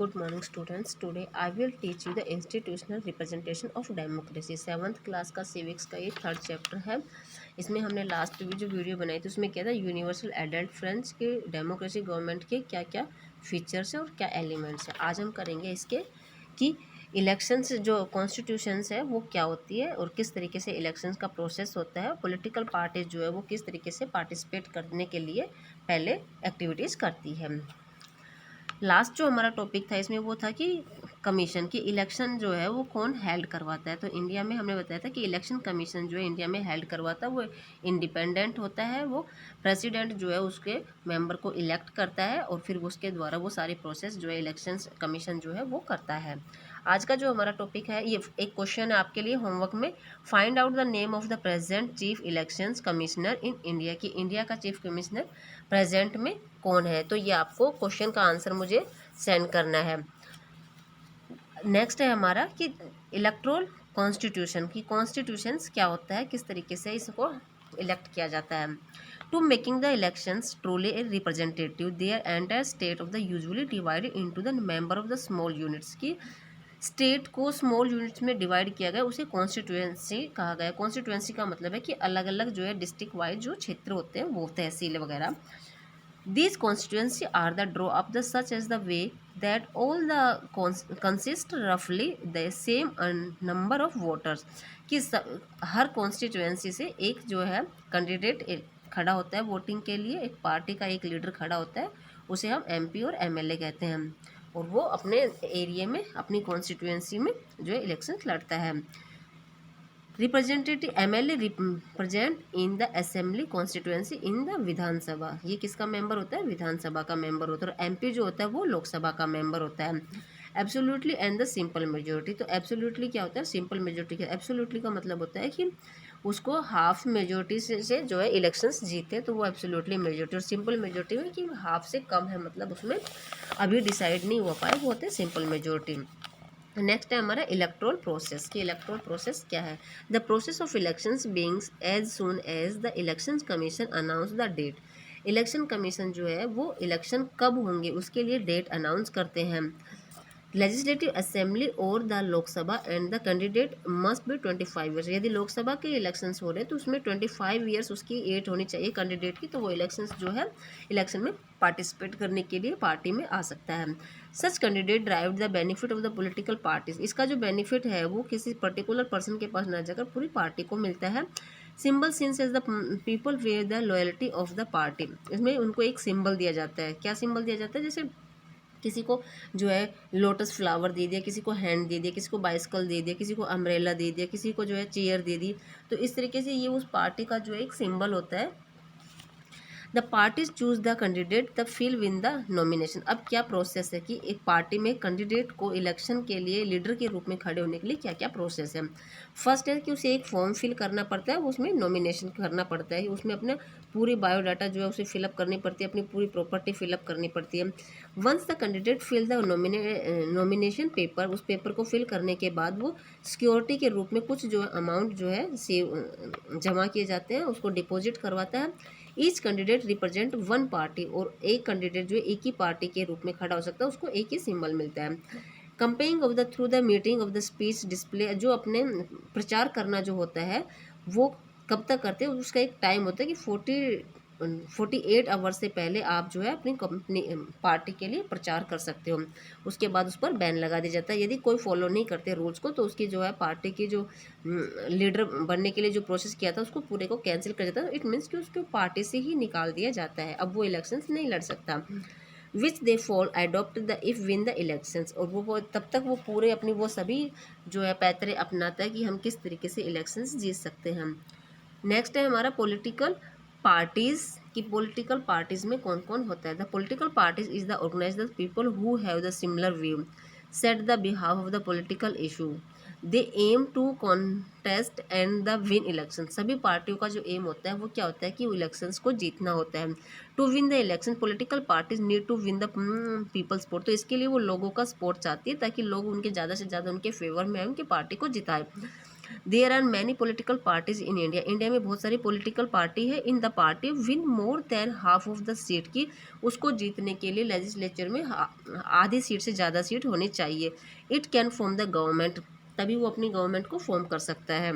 Good morning students. Today I will teach you the institutional representation of democracy. 7th class का civics का ये third chapter है. इसमें हमने लास्ट भी जो वीडियो बनाई थी उसमें क्या था, यूनिवर्सल एडल्ट फ्रेंच के डेमोक्रेसी गवर्नमेंट के क्या क्या फीचर्स है और क्या एलिमेंट्स है. आज हम करेंगे इसके कि इलेक्शंस जो कॉन्स्टिट्यूशंस है वो क्या होती है और किस तरीके से इलेक्शंस का प्रोसेस होता है. पॉलिटिकल पार्टीज जो है वो किस तरीके से पार्टिसिपेट करने के लिए पहले एक्टिविटीज़ करती है. लास्ट जो हमारा टॉपिक था इसमें वो था कि कमीशन की इलेक्शन जो है वो कौन हेल्ड करवाता है. तो इंडिया में हमने बताया था कि इलेक्शन कमीशन जो है इंडिया में हेल्ड करवाता है वो इंडिपेंडेंट होता है. वो प्रेसिडेंट जो है उसके मेंबर को इलेक्ट करता है और फिर उसके द्वारा वो सारी प्रोसेस जो है इलेक्शन कमीशन जो है वो करता है. आज का जो हमारा टॉपिक है ये एक क्वेश्चन है आपके लिए होमवर्क में. Find out the name of the present chief elections commissioner in India. की इंडिया का चीफ कमिश्नर प्रेजेंट में कौन है. तो ये आपको क्वेश्चन का आंसर मुझे सेंड करना है. नेक्स्ट है हमारा कि इलेक्ट्रोल कॉन्स्टिट्यूशन की कॉन्स्टिट्यूशंस क्या होता है, किस तरीके से इसको इलेक्ट किया जाता है. To making the elections truly representative their entire state of the usually divided into the member of the small units. की स्टेट को स्मॉल यूनिट्स में डिवाइड किया गया उसे कॉन्स्टिट्यूएंसी कहा गया. कॉन्स्टिट्यूएंसी का मतलब है कि अलग अलग जो है डिस्ट्रिक्ट वाइज जो क्षेत्र होते हैं वो तहसील वगैरह. These constituencies are the draw up the such as the way that all the consist roughly the same number of voters. कि हर कॉन्स्टिट्यूएंसी से एक जो है कैंडिडेट खड़ा होता है वोटिंग के लिए, एक पार्टी का एक लीडर खड़ा होता है, उसे हम एमपी और एमएलए कहते हैं और वो अपने एरिया में अपनी कॉन्स्टिट्यूएंसी में जो है इलेक्शन लड़ता है. Representative MLA represent in the assembly constituency in the Vidhansabha. ये किसका मेंबर होता है, विधानसभा का मेंबर होता है. और एमपी जो होता है वो लोकसभा का मेंबर होता है. Absolutely and the simple majority. तो एब्सोल्युटली क्या होता है, सिंपल मेजोरिटी. एब्सोल्युटली का मतलब होता है कि उसको हाफ मेजोरिटी से जो है इलेक्शंस जीते तो वो एब्सोल्युटली मेजोरिटी. और सिंपल मेजोरिटी में कि हाफ से कम है, मतलब उसमें अभी डिसाइड नहीं हुआ पाए, वो होते हैं सिंपल मेजोरिटी. नेक्स्ट है हमारा इलेक्ट्रोल प्रोसेस. कि इलेक्ट्रोल प्रोसेस क्या है. The process of elections begins as soon as the election commission announce the date. Election commission जो है वो इलेक्शन कब होंगे उसके लिए डेट अनाउंस करते हैं. लेजिस्लेटिव असेंबली और the Lok Sabha and the candidate must be 25 years. यदि लोकसभा के इलेक्शंस हो रहे हैं तो उसमें 25 ईयर्स उसकी एज होनी चाहिए कैंडिडेट की, तो वो इलेक्शंस जो है इलेक्शन में पार्टिसिपेट करने के लिए पार्टी में आ सकता है. सच candidate drive the benefit of the political parties. इसका जो बेनिफिट है वो किसी पर्टिकुलर पर्सन के पास ना जाकर पूरी पार्टी को मिलता है. Symbol since as the people where the loyalty of the party. इसमें उनको एक सिंबल दिया जाता है. क्या सिंबल दिया जाता है, जैसे किसी को जो है लोटस फ्लावर दे दिया, किसी को हैंड दे दिया, किसी को बाइसिकल दे दिया, किसी को अम्ब्रेला दे दिया, किसी को जो है चेयर दे दी. तो इस तरीके से ये उस पार्टी का जो एक सिंबल होता है. The parties choose the candidate the fill win the nomination. अब क्या प्रोसेस है कि एक पार्टी में कैंडिडेट को इलेक्शन के लिए लीडर के रूप में खड़े होने के लिए क्या क्या प्रोसेस है. फर्स्ट है कि उसे एक फॉर्म फिल करना पड़ता है, उसमें नॉमिनेशन करना पड़ता है, उसमें अपना पूरी बायोडाटा जो है उसे फिलअप करनी पड़ती है, अपनी पूरी प्रॉपर्टी फिलअप करनी पड़ती है. Once the candidate fill the nomination paper, उस पेपर को फिल करने के बाद वो सिक्योरिटी के रूप में कुछ जो अमाउंट जो है सेव जमा किए जाते हैं, उसको डिपॉजिट करवाता है. Each candidate represent one party. और एक कैंडिडेट जो है एक ही पार्टी के रूप में खड़ा हो सकता है, उसको एक ही सिंबल मिलता है. Campaigning of the through the meeting of the speech display. जो अपने प्रचार करना जो होता है वो कब तक करते हैं, उसका एक टाइम होता है कि 48 आवर से पहले आप जो है अपनी कंपनी पार्टी के लिए प्रचार कर सकते हो. उसके बाद उस पर बैन लगा दिया जाता है. यदि कोई फॉलो नहीं करते रूल्स को तो उसकी जो है पार्टी की जो लीडर बनने के लिए जो प्रोसेस किया था उसको पूरे को कैंसिल कर जाता है. इट मीन्स कि उसको पार्टी से ही निकाल दिया जाता है, अब वो इलेक्शंस नहीं लड़ सकता. Which they fall adopt the if win the elections. और वो तब तक वो पूरे अपनी वो सभी जो है पैतरे अपनाता है कि हम किस तरीके से इलेक्शंस जीत सकते हैं. नेक्स्ट है हमारा पॉलिटिकल पार्टीज. की पॉलिटिकल पार्टीज में कौन कौन होता है. The political parties is the organize the people who have the similar view set the behalf of the political issue. They aim to contest and the win election. सभी पार्टियों का जो एम होता है वो क्या होता है कि वो इलेक्शंस को जीतना होता है. To win the election political parties need to win the people support. तो इसके लिए वो लोगों का सपोर्ट चाहती है ताकि लोग उनके ज़्यादा से ज़्यादा उनके फेवर में आए, उनकी पार्टी को जिताए. There are many political parties in India, India में बहुत सारी पॉलिटिकल पार्टी है। In the party win more than half of the seat, की उसको जीतने के लिए लेजिस्लेचर में आधी सीट से ज़्यादा सीट होनी चाहिए। It can form the government, तभी वो अपनी गवर्नमेंट को फॉर्म कर सकता है।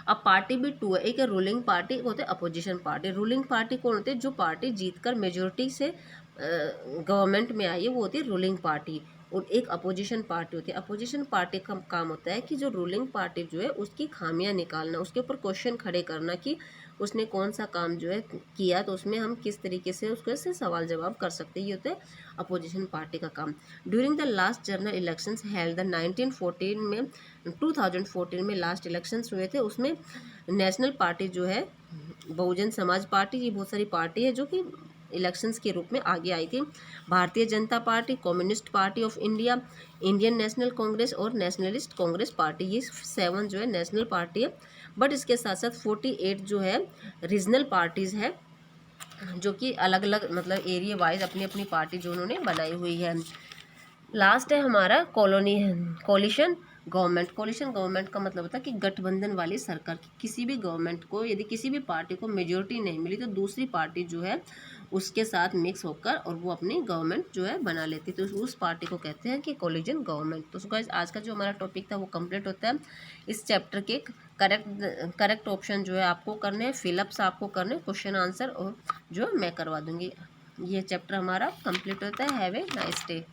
अब पार्टी भी टू है, एक है रूलिंग पार्टी, एक होते हैं अपोजिशन पार्टी। रूलिंग पार्टी कौन होती है? जो पार्टी जीतकर मेजोरिटी से गवर्नमेंट में आई है, वो होती है रूलिंग पार्टी। और एक अपोजिशन पार्टी होती है। अपोजिशन पार्टी का काम होता है कि जो रूलिंग पार्टी जो है उसकी खामियां निकालना, उसके ऊपर क्वेश्चन खड़े करना कि उसने कौन सा काम जो है किया, तो उसमें हम किस तरीके से उसको से सवाल जवाब कर सकते हैं। ये होता है अपोजिशन पार्टी का काम। During the last general elections held the 1914 में 2014 में लास्ट इलेक्शंस हुए थे, उसमें नेशनल पार्टी जो है बहुजन समाज पार्टी, ये बहुत सारी पार्टी है जो कि इलेक्शंस के रूप में आगे आई थी। Bharatiya Janata party, communist party of India, Indian national Congress और नेशनलिस्ट कांग्रेस पार्टी, ये 7 जो है नेशनल पार्टी है। बट इसके साथ साथ 48 जो है रीजनल पार्टीज़ है, जो कि अलग अलग मतलब एरिया वाइज अपनी अपनी पार्टी जो उन्होंने बनाई हुई है। लास्ट है हमारा कोलिशन गवर्नमेंट। कोलिशन गवर्नमेंट का मतलब होता है कि गठबंधन वाली सरकार, की किसी भी गवर्नमेंट को यदि किसी भी पार्टी को मेजोरिटी नहीं मिली तो दूसरी पार्टी जो है उसके साथ मिक्स होकर और वो अपनी गवर्नमेंट जो है बना लेती, तो उस पार्टी को कहते हैं कि कोलिजन गवर्नमेंट। तो गाइस आज का जो हमारा टॉपिक था वो कंप्लीट होता है। इस चैप्टर के करेक्ट ऑप्शन जो है आपको करने हैं, फिलअप्स आपको करने, क्वेश्चन आंसर और जो मैं करवा दूंगी। ये चैप्टर हमारा कंप्लीट होता है। Have a nice day.